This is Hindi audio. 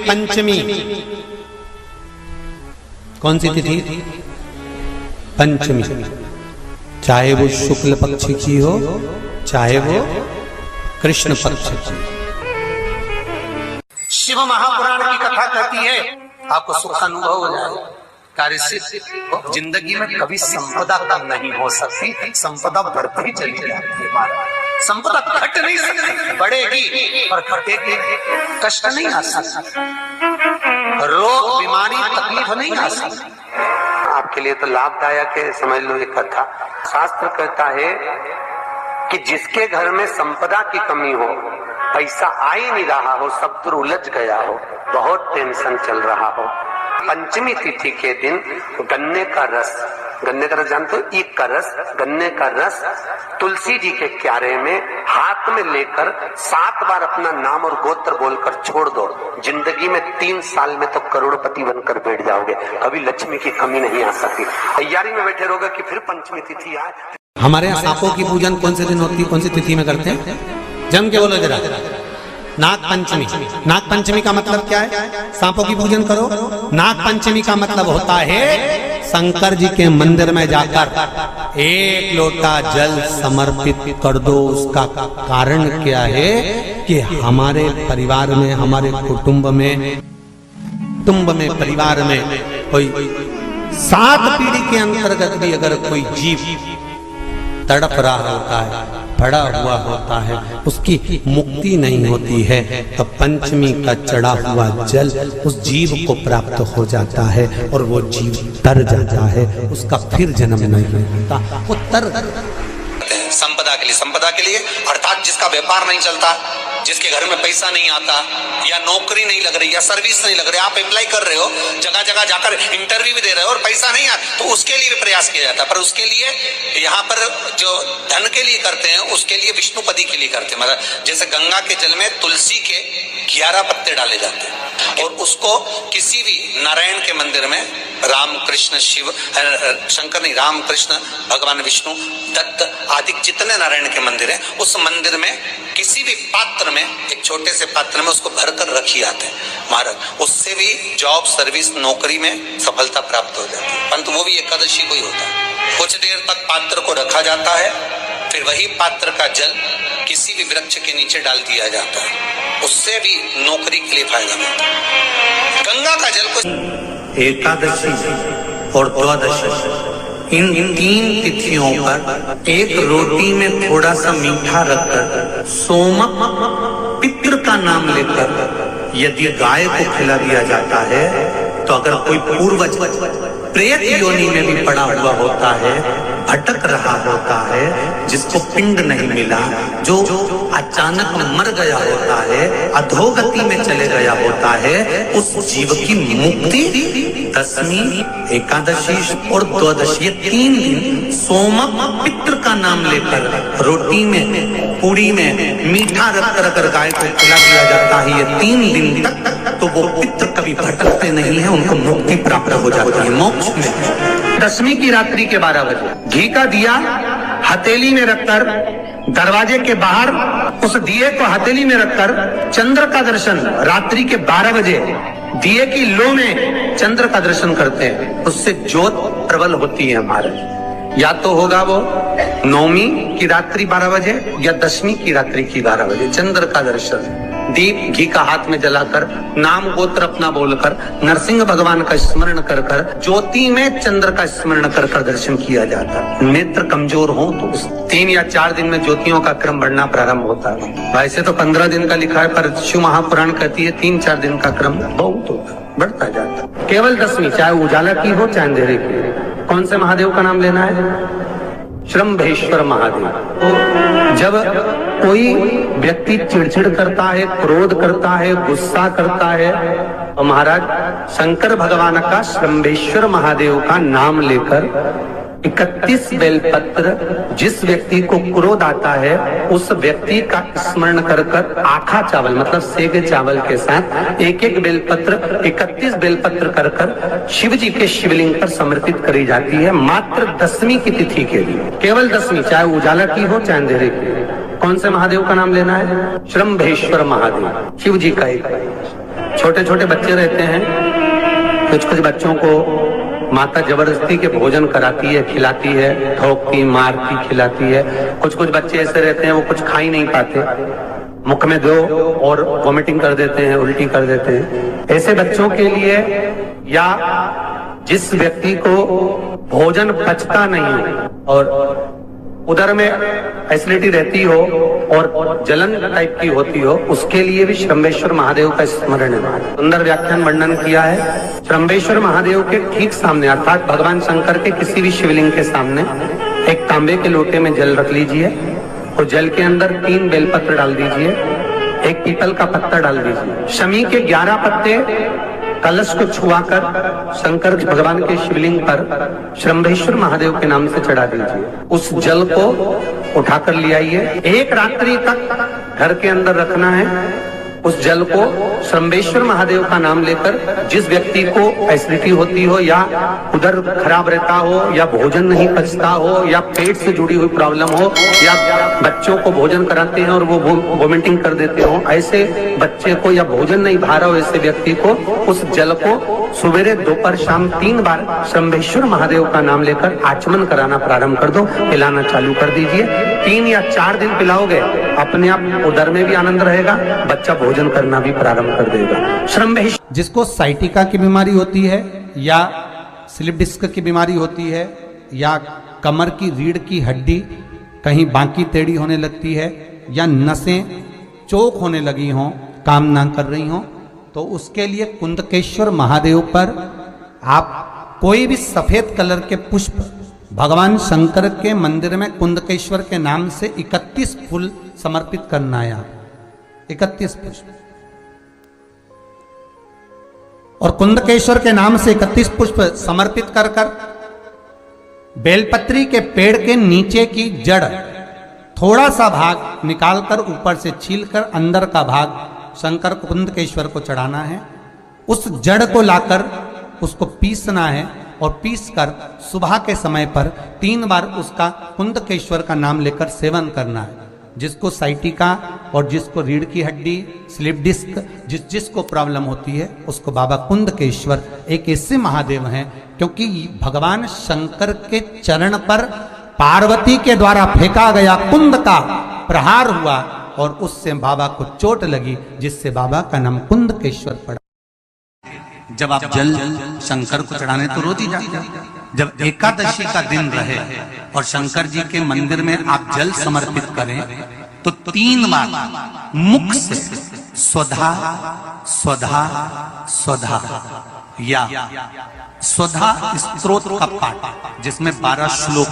पंचमी, कौन सी तिथि? पंचमी, चाहे वो शुक्ल पक्ष की हो चाहे वो कृष्ण पक्ष की। शिव महापुराण की कथा कहती है आपको सुख का अनुभव हो जाएगा। कार्य सिद्ध। जिंदगी में कभी संपदा कम नहीं हो सकती, संपदा बढ़ती चली जाती है। संपदा घट नहीं सकती, बढ़ेगी और घटेगी। कष्ट नहीं आ सकता, रोग बीमारी तकलीफ नहीं आ सकती। आपके लिए तो लाभदायक है, समझ लो ये कथा। शास्त्र कहता है कि जिसके घर में संपदा की कमी हो, पैसा आ ही नहीं रहा हो, सब दूर उलझ गया हो, बहुत टेंशन चल रहा हो, पंचमी तिथि के दिन गन्ने का रस जानते हो, ईख का रस, गन्ने का रस तुलसी जी के क्यारे में हाथ में लेकर 7 बार अपना नाम और गोत्र बोलकर छोड़ दो। जिंदगी में 3 साल में तो करोड़पति बनकर बैठ जाओगे, कभी लक्ष्मी की कमी नहीं आ सकती। तैयारी में बैठे रहोगे कि फिर पंचमी तिथि आए। हमारे यहाँ सांपों की पूजन कौन से दिन होती है, कौन सी तिथि में करते हैं? जम के बोलो जरा। नाग पंचमी। नाग पंचमी का मतलब क्या है? सांपों की पूजन करो। नाग पंचमी का मतलब होता है शंकर जी के मंदिर में जाकर 1 लोटा जल समर्पित कर दो। उसका कारण क्या है कि हमारे परिवार में, हमारे कुटुंब में, परिवार में कोई 7 पीढ़ी के अंतर्गत भी अगर कोई जीव तड़प रहा होता है, पड़ा हुआ होता है, उसकी मुक्ति नहीं होती है, तो पंचमी का चढ़ा हुआ जल उस जीव को प्राप्त हो जाता है और वो जीव तर जाता है, उसका फिर जन्म नहीं होता, वो तर। संपदा के लिए अर्थात जिसका व्यापार नहीं चलता, जिसके घर में पैसा नहीं आता, या नौकरी नहीं लग रही, या सर्विस नहीं लग रही, आप अप्लाई कर रहे हो, जगह जगह जाकर इंटरव्यू भी दे रहे हो और पैसा नहीं आता, तो उसके लिए भी प्रयास किया जाता है। पर उसके लिए यहाँ पर जो धन के लिए करते हैं, उसके लिए विष्णुपदी के लिए करते हैं। मतलब जैसे गंगा के जल में तुलसी के 11 पत्ते डाले जाते हैं और उसको किसी भी नारायण के मंदिर में, राम कृष्ण शिव, शंकर नहीं, राम कृष्ण भगवान विष्णु दत्त आदि जितने नारायण के मंदिर हैं, उस मंदिर में किसी भी पात्र में, एक छोटे से पात्र में उसको भरकर रखी जाते हैं महाराज। उससे भी जॉब, सर्विस, नौकरी में सफलता प्राप्त हो जाती है। परंतु वो भी एकादशी को ही होता है। कुछ देर तक पात्र को रखा जाता है, फिर वही पात्र का जल किसी भी वृक्ष के नीचे डाल दिया जाता है, उससे भी नौकरी के लिए फायदा मिलता है। गंगा का जल को एकादशी और द्वादशी इन 3 तिथियों पर एक रोटी में थोड़ा सा मीठा रखकर सोमक पितृ का नाम लेकर यदि गाय को खिला दिया जाता है, तो अगर कोई पूर्वज प्रेत योनि में भी पड़ा हुआ होता है, भटक रहा होता है, जिसको पिंड नहीं मिला, जो अचानक मर गया होता है, अधोगति में चले गया होता है, उस जीव की मुक्ति दशमी, एकादशी और द्वादशी, 3 दिन सोमक पितृ का नाम लेकर रोटी में, पूड़ी में मीठा रखकर अगर गाय को खिला दिया जाता है ये 3 दिन तक, तो वो पितृ कभी भटकते नहीं है, उनको मुक्ति प्राप्त हो जाती है मोक्ष में। दशमी की रात्रि के 12 बजे घी का दिया हथेली में रखकर दरवाजे के बाहर, उस दिए को हथेली में रखकर चंद्र का दर्शन रात्रि के 12 बजे दिए की लो में चंद्र का दर्शन करते हैं, उससे ज्योत प्रबल होती है हमारे। या तो होगा वो नौमी की रात्रि 12 बजे या दशमी की रात्रि की 12 बजे चंद्र का दर्शन, दीप घी का हाथ में जलाकर, नाम गोत्र अपना बोलकर, नरसिंह भगवान का स्मरण कर कर, ज्योति में चंद्र का स्मरण कर कर दर्शन किया जाता है। नेत्र कमजोर हो तो 3 या 4 दिन में ज्योतियों का क्रम बढ़ना प्रारंभ होता है। वैसे तो 15 दिन का लिखा है, पर शिव महापुराण कहती है 3-4 दिन का क्रम बहुत होता, बढ़ता जाता। केवल दशमी, चाहे उजाला की हो चाहे अंधेरे की। कौन से महादेव का नाम लेना है? श्रम्भेश्वर महादेव। तो जब कोई व्यक्ति चिड़चिड़ करता है, क्रोध करता है, गुस्सा करता है, तो महाराज शंकर भगवान का श्रम्भेश्वर महादेव का नाम लेकर 31 बेलपत्र, जिस व्यक्ति को क्रोध आता है उस व्यक्ति का स्मरण कर कर आखा चावल मतलब सेगे चावल के साथ 1-1 बेलपत्र, 31 बेलपत्र कर कर शिव जी के शिवलिंग पर समर्पित करी जाती है, मात्र दशमी की तिथि के लिए। केवल दशमी, चाहे उजाला की हो चाहे अंधेरे की। कौन से महादेव का नाम लेना है? श्रम्भेश्वर महादेव, शिव जी का एक छोटे छोटे बच्चे रहते हैं, कुछ कुछ बच्चों को माता जबरदस्ती के भोजन कराती है, खिलाती है, ठोकती, मारती, खिलाती है। कुछ कुछ बच्चे ऐसे रहते हैं वो कुछ खा ही नहीं पाते, मुख में दो और वॉमिटिंग कर देते हैं, उल्टी कर देते हैं। ऐसे बच्चों के लिए या जिस व्यक्ति को भोजन पचता नहीं हो और उदर में एसिडिटी रहती हो और जलन टाइप की होती हो, उसके लिए भी श्रम्भेश्वर महादेव का स्मरण है। सुंदर व्याख्यान वर्णन किया है। श्रम्भेश्वर महादेव के ठीक सामने अर्थात भगवान शंकर के किसी भी शिवलिंग के सामने एक तांबे के लोटे में जल रख लीजिए और जल के अंदर 3 बेलपत्र डाल दीजिए, एक पीपल का पत्ता डाल दीजिए, शमी के 11 पत्ते कलश को छुआकर शंकर भगवान के शिवलिंग पर श्रम्भेश्वर महादेव के नाम से चढ़ा दीजिए। उस जल को उठाकर ले आइए, 1 रात्रि तक घर के अंदर रखना है। उस जल को श्रम्भेश्वर महादेव का नाम लेकर जिस व्यक्ति को एसिडिटी होती हो या उधर खराब रहता हो या भोजन नहीं पचता हो या पेट से जुड़ी हुई प्रॉब्लम हो या बच्चों को भोजन कराते हैं और वो वोमिटिंग कर देते हो, ऐसे बच्चे को या भोजन नहीं भा रहा हो ऐसे व्यक्ति को उस जल को सवेरे दोपहर शाम 3 बार श्रम्भेश्वर महादेव का नाम लेकर आचमन कराना प्रारंभ कर दो, पिलाना चालू कर दीजिए। 3 या 4 दिन पिलाओगे, अपने आप उदर में भी आनंद रहेगा, बच्चा भोजन करना भी प्रारंभ कर देगा। श्रम्भेश्वर जिसको साइटिका की बीमारी होती है या स्लिप डिस्क की बीमारी होती है या कमर की रीढ़ की हड्डी कहीं बांकी टेढ़ी होने लगती है या नसें चोक होने लगी हों, काम ना कर रही हों, तो उसके लिए कुंदकेश्वर महादेव पर आप कोई भी सफेद कलर के पुष्प भगवान शंकर के मंदिर में कुंदकेश्वर के नाम से 31 फूल समर्पित करना है। आप 31 पुष्प और कुंदकेश्वर के नाम से 31 पुष्प समर्पित कर बेलपत्री के पेड़ के नीचे की जड़ थोड़ा सा भाग निकालकर ऊपर से छीलकर अंदर का भाग शंकर कुंदकेश्वर को चढ़ाना है। उस जड़ को लाकर उसको पीसना है और पीसकर सुबह के समय पर 3 बार उसका कुंदकेश्वर का नाम लेकर सेवन करना है। जिसको साइटिका और जिसको रीढ़ की हड्डी, स्लिप डिस्क, जिसको प्रॉब्लम होती है उसको बाबा कुंदकेश्वर एक ऐसे महादेव हैं क्योंकि भगवान शंकर के चरण पर पार्वती के द्वारा फेंका गया कुंद का प्रहार हुआ और उससे बाबा को चोट लगी, जिससे बाबा का नाम कुंदकेश्वर पड़ा। जब आप जल शंकर को चढ़ाने तो रोज ही जाते हैं। जब एकादशी का दिन रहे और शंकर जी के मंदिर में आप जल समर्पित करें तो 3 बार मुख से स्वधा स्वधा स्वधा या स्वधा स्तोत्र का पाठ जिसमें 12 श्लोक